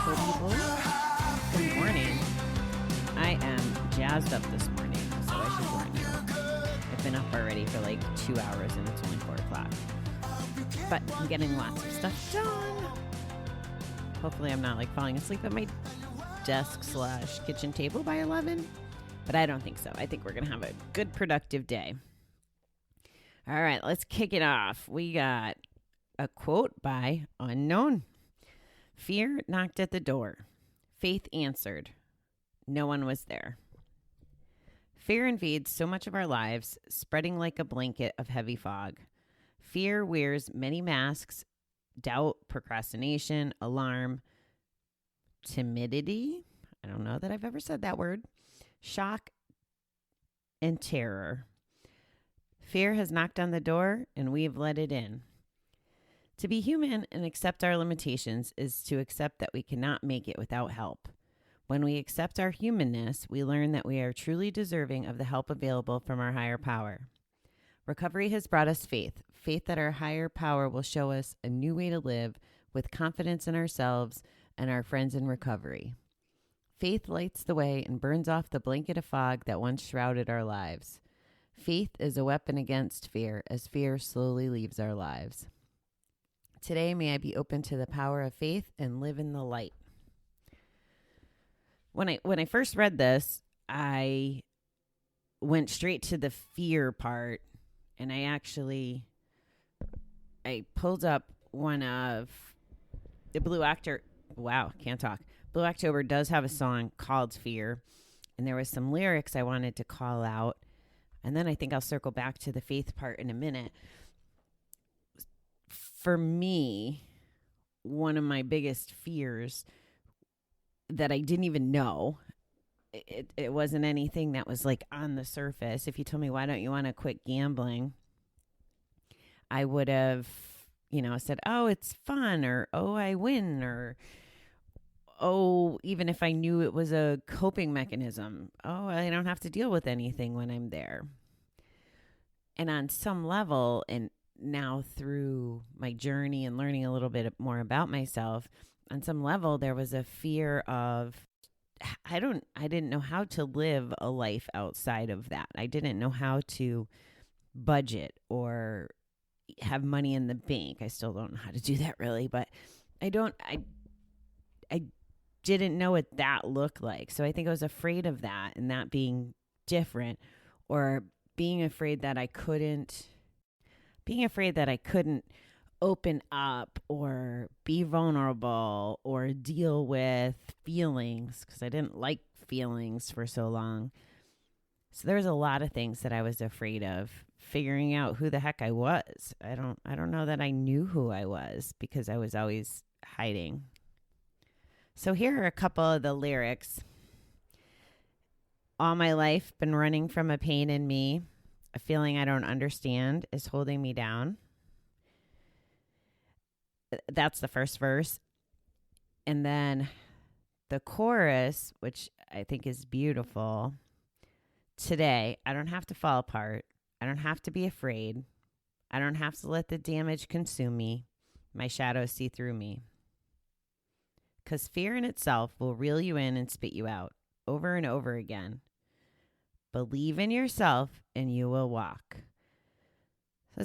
beautiful people. Good morning. I am jazzed up this morning, so I should warn you. I've been up already for like 2 hours and it's only 4 o'clock. But I'm getting lots of stuff done. Hopefully I'm not like falling asleep at my desk/kitchen table by 11. But I don't think so. I think we're going to have a good productive day. All right, let's kick it off. We got a quote by Unknown. Fear knocked at the door. Faith answered. No one was there. Fear invades so much of our lives, spreading like a blanket of heavy fog. Fear wears many masks: doubt, procrastination, alarm, timidity. I don't know that I've ever said that word. Shock and terror. Fear has knocked on the door and we've let it in. To be human and accept our limitations is to accept that we cannot make it without help. When we accept our humanness, we learn that we are truly deserving of the help available from our higher power. Recovery has brought us faith, faith that our higher power will show us a new way to live with confidence in ourselves and our friends in recovery. Faith lights the way and burns off the blanket of fog that once shrouded our lives. Faith is a weapon against fear as fear slowly leaves our lives. Today, may I be open to the power of faith and live in the light. When I first read this, I went straight to the fear part, and I pulled up one of the Blue October. Wow, can't talk. Blue October does have a song called Fear, and there was some lyrics I wanted to call out, and then I think I'll circle back to the faith part in a minute. For me, one of my biggest fears that I didn't even know, it wasn't anything that was like on the surface. If you told me, why don't you want to quit gambling? I would have, said, oh, it's fun, or, oh, I win, or, oh, even if I knew it was a coping mechanism, oh, I don't have to deal with anything when I'm there. And on some level, and now through my journey and learning a little bit more about myself, on some level, there was a fear of, I didn't know how to live a life outside of that. I didn't know how to budget or have money in the bank. I still don't know how to do that really, but I didn't know what that looked like. So I think I was afraid of that and that being different, or being afraid that I couldn't open up or be vulnerable or deal with feelings, because I didn't like feelings for so long. So there's a lot of things that I was afraid of, figuring out who the heck I was. I don't know that I knew who I was because I was always hiding. So here are a couple of the lyrics. All my life been running from a pain in me. A feeling I don't understand is holding me down. That's the first verse. And then the chorus, which I think is beautiful. Today, I don't have to fall apart. I don't have to be afraid. I don't have to let the damage consume me. My shadows see through me. Because fear in itself will reel you in and spit you out over and over again. Believe in yourself and you will walk. So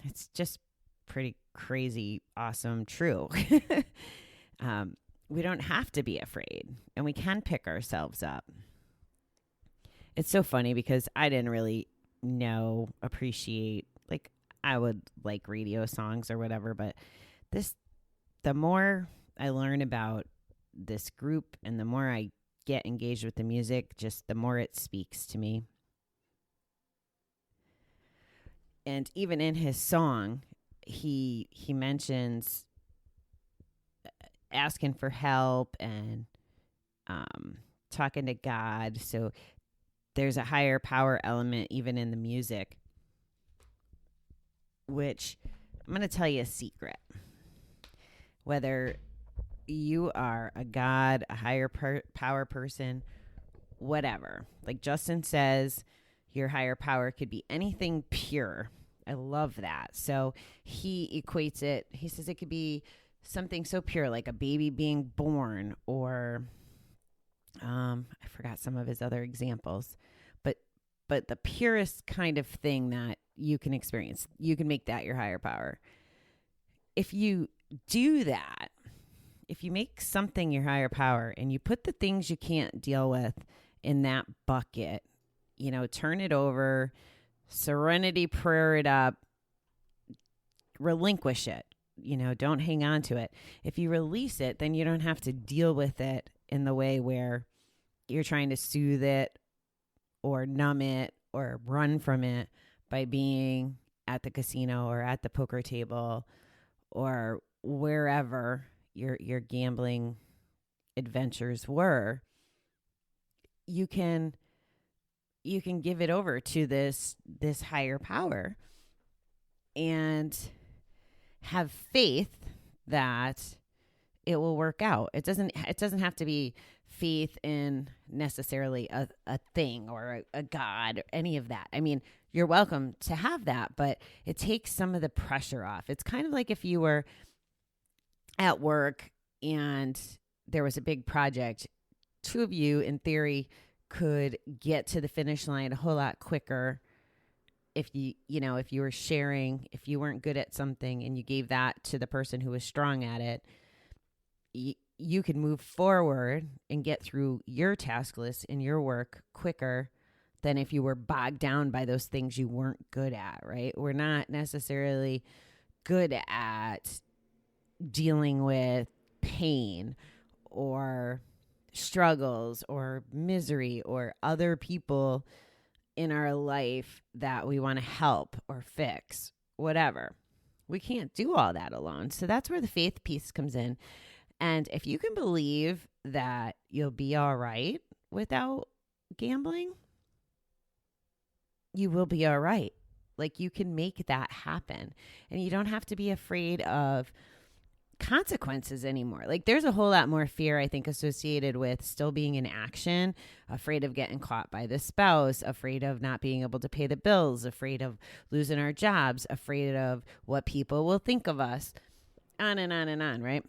it's just pretty crazy, awesome, true. We don't have to be afraid, and we can pick ourselves up. It's so funny because I didn't really appreciate, like, I would like radio songs or whatever, but the more I learn about this group and the more I get engaged with the music, just the more it speaks to me. And even in his song, he mentions asking for help and talking to God. So there's a higher power element even in the music, which I'm going to tell you a secret. Whether you are a God, a higher power person, whatever. Like Justin says, your higher power could be anything pure. I love that. So he equates it. He says it could be something so pure like a baby being born, or I forgot some of his other examples, but the purest kind of thing that you can experience, you can make that your higher power. If you do that, if you make something your higher power and you put the things you can't deal with in that bucket, turn it over, serenity prayer it up, relinquish it, don't hang on to it. If you release it, then you don't have to deal with it in the way where you're trying to soothe it or numb it or run from it by being at the casino or at the poker table or wherever your gambling adventures were. You can give it over to this higher power and have faith that it will work out. It doesn't have to be faith in necessarily a thing or a God or any of that. I mean, you're welcome to have that, but it takes some of the pressure off. It's kind of like if you were at work and there was a big project. Two of you, in theory, could get to the finish line a whole lot quicker if if you were sharing, if you weren't good at something and you gave that to the person who was strong at it, you could move forward and get through your task list and your work quicker than if you were bogged down by those things you weren't good at, right? We're not necessarily good at dealing with pain or struggles or misery or other people in our life that we want to help or fix, whatever. We can't do all that alone. So that's where the faith piece comes in. And if you can believe that you'll be all right without gambling, you will be all right. Like, you can make that happen. And you don't have to be afraid of consequences anymore. Like, there's a whole lot more fear, I think, associated with still being in action, afraid of getting caught by the spouse, afraid of not being able to pay the bills, afraid of losing our jobs, afraid of what people will think of us, on and on and on, right?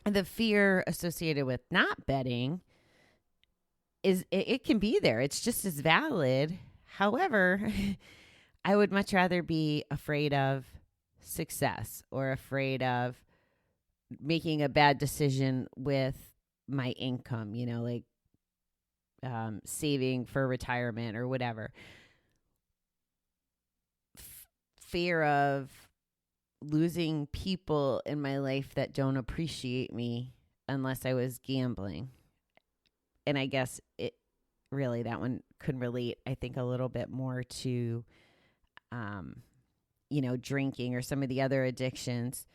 And the fear associated with not betting it can be there. It's just as valid. However, I would much rather be afraid of success or afraid of making a bad decision with my income, like saving for retirement or whatever. Fear of losing people in my life that don't appreciate me unless I was gambling. And I guess that one could relate, I think, a little bit more to, drinking or some of the other addictions.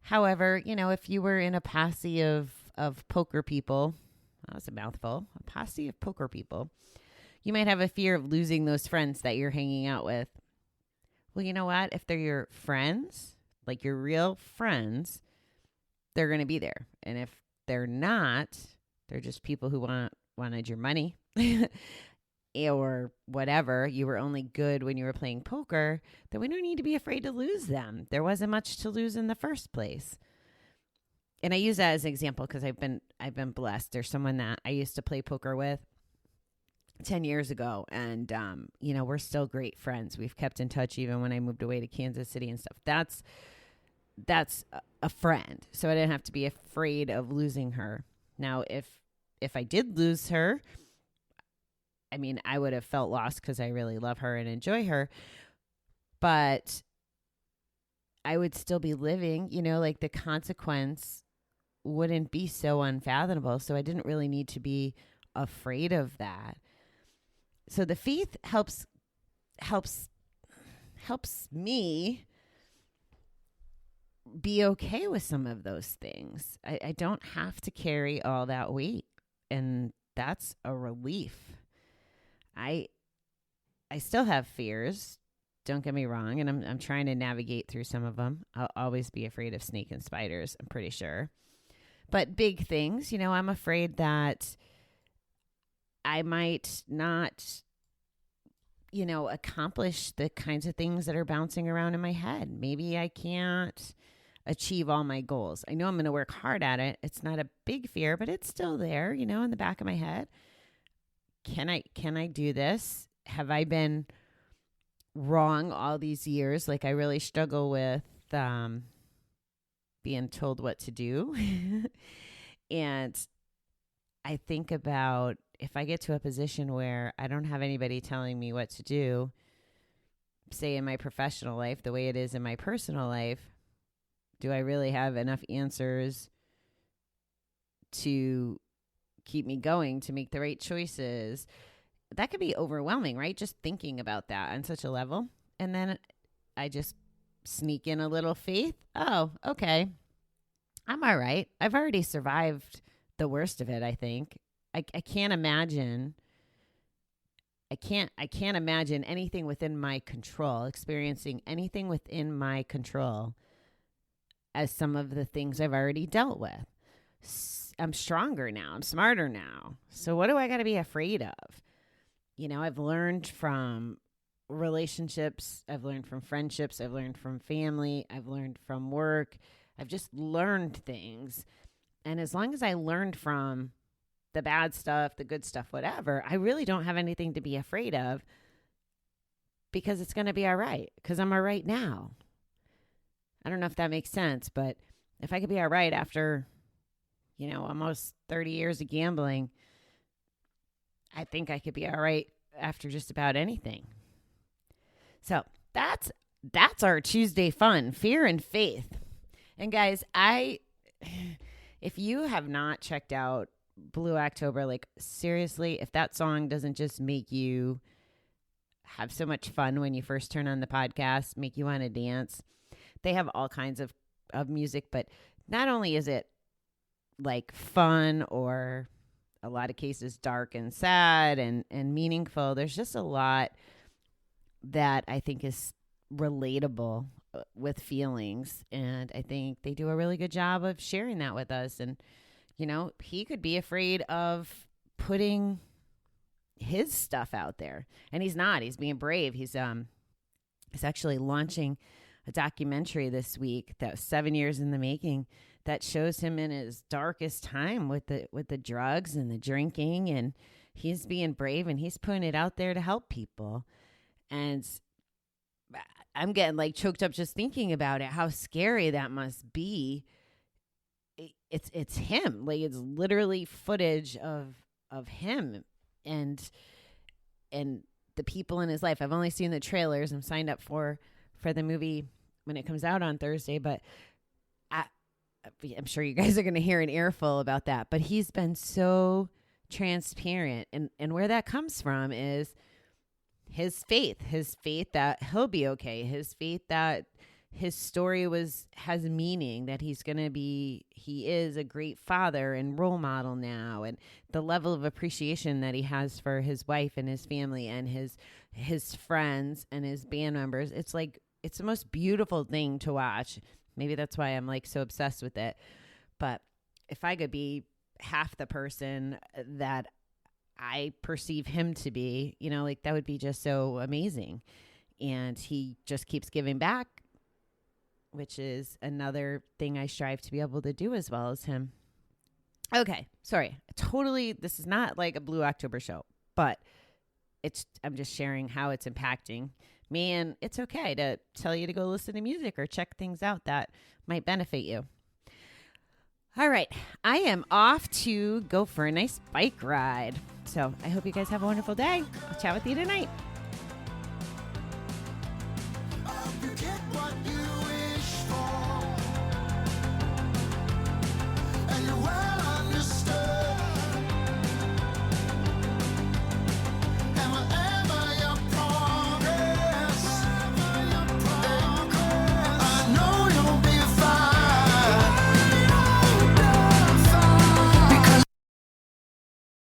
However, if you were in a posse of poker people, that was a mouthful, a posse of poker people, you might have a fear of losing those friends that you're hanging out with. Well, you know what? If they're your friends, like your real friends, they're going to be there. And if they're not, they're just people who wanted your money or whatever. You were only good when you were playing poker, then we don't need to be afraid to lose them. There wasn't much to lose in the first place. And I use that as an example because I've been blessed. There's someone that I used to play poker with 10 years ago. And, we're still great friends. We've kept in touch even when I moved away to Kansas City and stuff. That's a friend. So I didn't have to be afraid of losing her. Now, if I did lose her, I mean, I would have felt lost because I really love her and enjoy her. But I would still be living, like the consequence wouldn't be so unfathomable. So I didn't really need to be afraid of that. So the faith helps me be okay with some of those things. I don't have to carry all that weight. And that's a relief. I still have fears. Don't get me wrong. And I'm trying to navigate through some of them. I'll always be afraid of snake and spiders, I'm pretty sure. But big things, I'm afraid that I might not, accomplish the kinds of things that are bouncing around in my head. Maybe I can't achieve all my goals. I know I'm going to work hard at it. It's not a big fear, but it's still there, you know, in the back of my head. Can I do this? Have I been wrong all these years? Like, I really struggle with being told what to do. And I think about if I get to a position where I don't have anybody telling me what to do, say in my professional life, the way it is in my personal life, do I really have enough answers to keep me going, to make the right choices? That could be overwhelming, right? Just thinking about that on such a level. And then I just sneak in a little faith. Oh, okay. I'm all right. I've already survived the worst of it, I think. I can't imagine. I can't imagine anything within my control, experiencing anything within my control as some of the things I've already dealt with. I'm stronger now. I'm smarter now. So what do I got to be afraid of? You know, I've learned from relationships. I've learned from friendships. I've learned from family. I've learned from work. I've just learned things. And as long as I learned from the bad stuff, the good stuff, whatever, I really don't have anything to be afraid of because it's going to be all right because I'm all right now. I don't know if that makes sense, but if I could be all right after, you know, almost 30 years of gambling, I think I could be all right after just about anything. So that's our Tuesday fun, fear and faith. And guys, if you have not checked out Blue October, like seriously, if that song doesn't just make you have so much fun when you first turn on the podcast, make you want to dance. They have all kinds of music, but not only is it like fun or a lot of cases dark and sad and meaningful, there's just a lot that I think is relatable with feelings. And I think they do a really good job of sharing that with us. And you know, he could be afraid of putting his stuff out there. And he's not. He's being brave. He's actually launching a documentary this week that was 7 years in the making that shows him in his darkest time with the drugs and the drinking. And he's being brave and he's putting it out there to help people. And I'm getting like choked up just thinking about it, how scary that must be. It's him. Like, it's literally footage of him and the people in his life. I've only seen the trailers. I'm signed up for the movie when it comes out on Thursday, but I'm sure you guys are going to hear an earful about that. But he's been so transparent, and where that comes from is his faith that he'll be okay, his faith that his story has meaning, that he is a great father and role model now, and the level of appreciation that he has for his wife and his family and his friends and his band members. It's like, it's the most beautiful thing to watch. Maybe that's why I'm like so obsessed with it. But if I could be half the person that I perceive him to be, you know, like that would be just so amazing. And he just keeps giving back, which is another thing I strive to be able to do as well as him. Okay, sorry. This is not like a Blue October show, but I'm just sharing how it's impacting me, and it's okay to tell you to go listen to music or check things out that might benefit you. All right, I am off to go for a nice bike ride. So I hope you guys have a wonderful day. I'll chat with you tonight.